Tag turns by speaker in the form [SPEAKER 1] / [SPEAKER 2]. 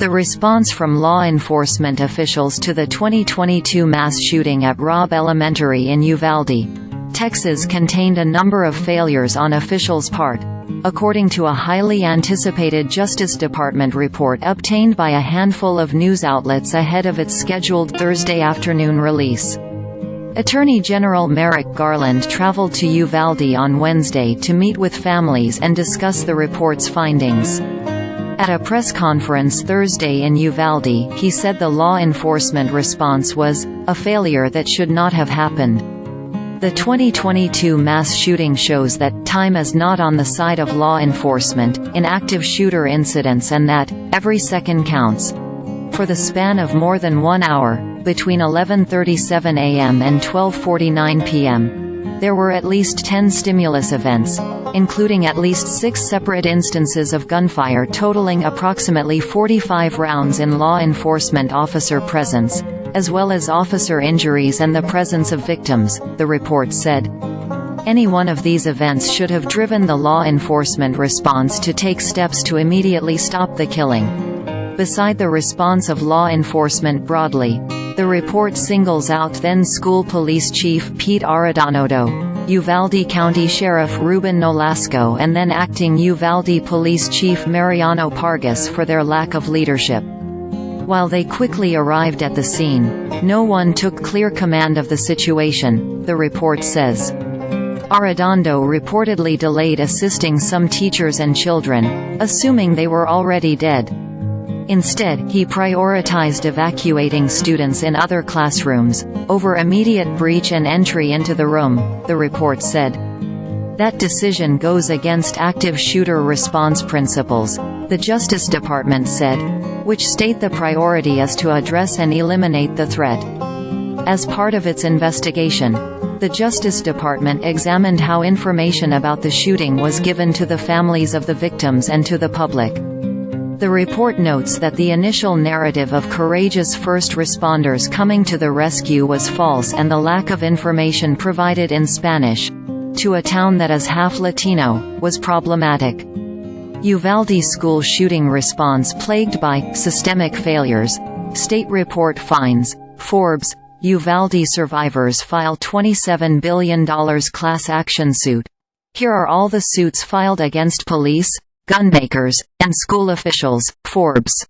[SPEAKER 1] The response from law enforcement officials to the 2022 mass shooting at Robb Elementary in Uvalde, Texas contained a number of failures on officials' part, according to a highly anticipated Justice Department report obtained by a handful of news outlets ahead of its scheduled Thursday afternoon release. Attorney General Merrick Garland traveled to Uvalde on Wednesday to meet with families and discuss the report's findings. At a press conference Thursday in Uvalde, he said the law enforcement response was a failure that should not have happened. The 2022 mass shooting shows that time is not on the side of law enforcement in active shooter incidents and that every second counts. For the span of more than 1 hour, between 11:37 a.m. and 12:49 p.m., there were at least 10 stimulus events, including at least 6 separate instances of gunfire totaling approximately 45 rounds in law enforcement officer presence, as well as officer injuries and the presence of victims, the report said. Any one of these events should have driven the law enforcement response to take steps to immediately stop the killing. Beside the response of law enforcement broadly, the report singles out then-school Police Chief Pete Arredonodo, Uvalde County Sheriff Ruben Nolasco and then acting Uvalde Police Chief Mariano Pargas for their lack of leadership. While they quickly arrived at the scene, no one took clear command of the situation, the report says. Arredondo reportedly delayed assisting some teachers and children, assuming they were already dead. Instead, he prioritized evacuating students in other classrooms, over immediate breach and entry into the room, the report said. That decision goes against active shooter response principles, the Justice Department said, which state the priority is to address and eliminate the threat. As part of its investigation, the Justice Department examined how information about the shooting was given to the families of the victims and to the public. The report notes that the initial narrative of courageous first responders coming to the rescue was false and the lack of information provided in Spanish, to a town that is half Latino, was problematic. Uvalde school shooting response plagued by systemic failures, state report finds. Forbes, Uvalde Survivors File $27 billion class action suit. Here are all the suits filed against police, gunmakers, and school officials. Forbes.